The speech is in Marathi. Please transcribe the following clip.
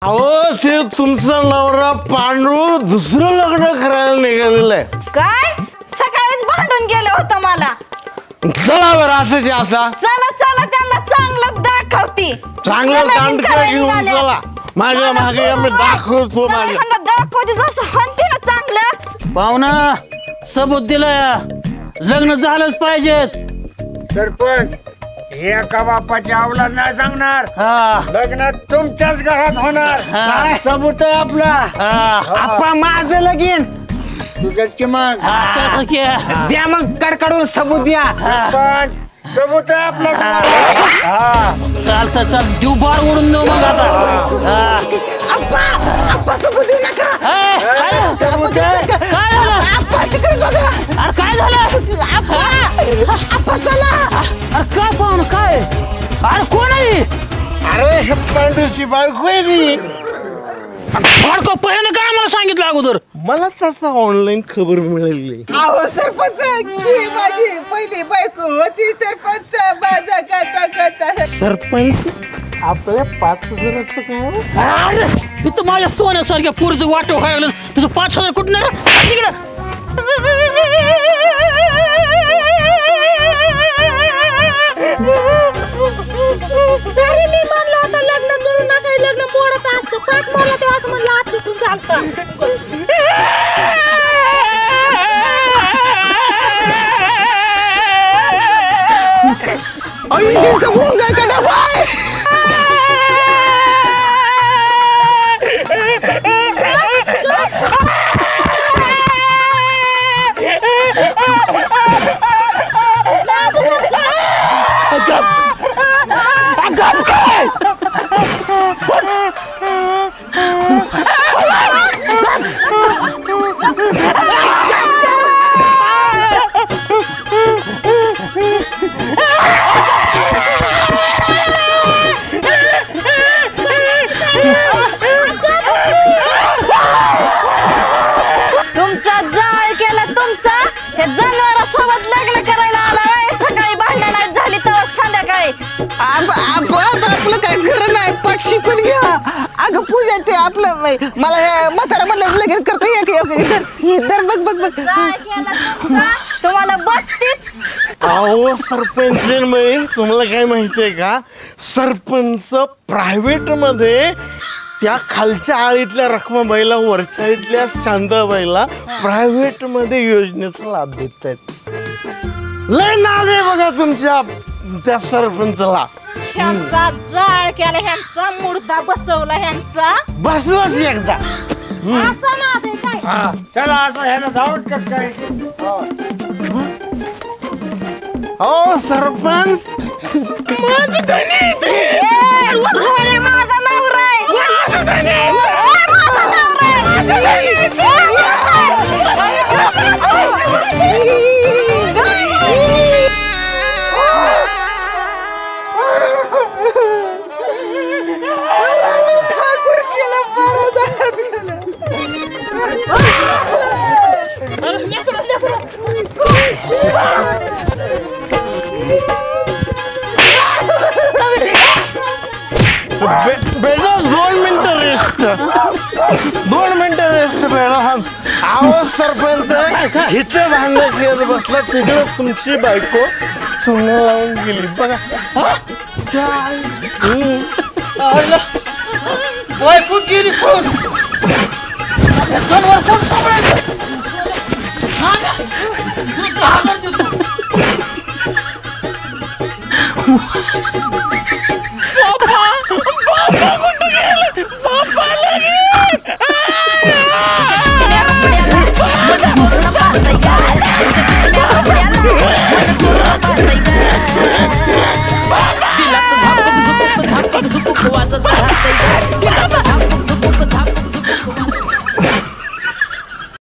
अहो ते तुमचा नवरा पांडू दुसरं लग्न करायला निघालेलं आहे. काय सकाळीच भांडून गेलं होतं मला. चला बरं असं आता चला चला त्यांना चांगलं दाखवती. चांगलं दांडका घेऊन चला माझ्या मागे आम्ही दाखवतो. माझ्या दाखवते जसं हनते ना चांगलं. पाहुणा सबूत दिलाय लग्न झालंच पाहिजेत. सरपंच एका बापाच्या अवलाद नाही सांगणार. हा लग्न तुमच्याच घरात होणार. काय सबूत आहे आपला? आप्पा माझं लगीन तुझंच की मग. द्या मग कडकडून सबूत द्या. सरपंच सबूत आहे आपला. चालतं चाल जीव बार ओढून देऊ मग आता. आप्पा सबूत देऊ नका. सबूत आहे. काय झालं आप्पा तिकडे बघा. अरे काय झालं आप्पा चला. अरे काय पाहुणं काय अरे कोण आहे अरे हे पांडूची बायको आहे ती. फडको पहिल्यानं काय मला सांगितलं अगोदर. मला त्याचा ऑनलाईन खबर मिळाली. अहो सरपंच ती माझी पहिली बायको होती. सरपंच माझा कथा कथा. सरपंच आपल्या 5,000चं काय? अरे मी तर माझ्या सोन्यासारख्या पुरीचं वाटो व्हायला लागलं. तुझं 5,000 कुठं नाही रे? तिकडं अरे मी म्हणलं होतं लग्न करू नका. लग्न मोडत असतं. पाठ मोडला तेव्हाच म्हणलं आतून चालतं. अय्यांचा मुंगा कडा बाय. तुमचा जाळ केला तुमचा. हे जनावरासोबत लग्न करायला आलाय. सकाळी भांडण झाली तर संध्याकाळी. आपलं काय खरं नाही. पटशी पण घ्या. अगं पूजा ते आपलं मला हे म्हातारा म्हणलं लगीन करता येते. दर बघ बघ बघ. जाळ केला तुमचा. तुम्हाला बघतीच. अहो सरपंच तुम्हाला काय माहितीये का? सरपंच प्रायव्हेट मध्ये त्या खालच्या आळीतल्या रखमाबाईला वरच्या आळीतल्या शांताबाईला प्रायव्हेट मध्ये योजनेचा लाभ देत आहेत. लय नाद आहे बघा तुमच्या त्या सरपंचला. ह्यांचा जाळ केला. ह्यांचा मुर्दा बसवला. ह्यांचा बसवाच एकदा. असा नाद आहे काय? चला असं ह्याला धावच कस काय. हो सरपंच माझा नवरा आहे. बेटा 2 मिनिटं रेस्ट. 2 मिनिटं रेस्ट बेटा. आहो सरपंच इथे भांडण खेळत बसला. तिकडे तुमची बायको चुना लावून गेली बघा. बायको गेली कोण जनावर कोण सांभाळायचं.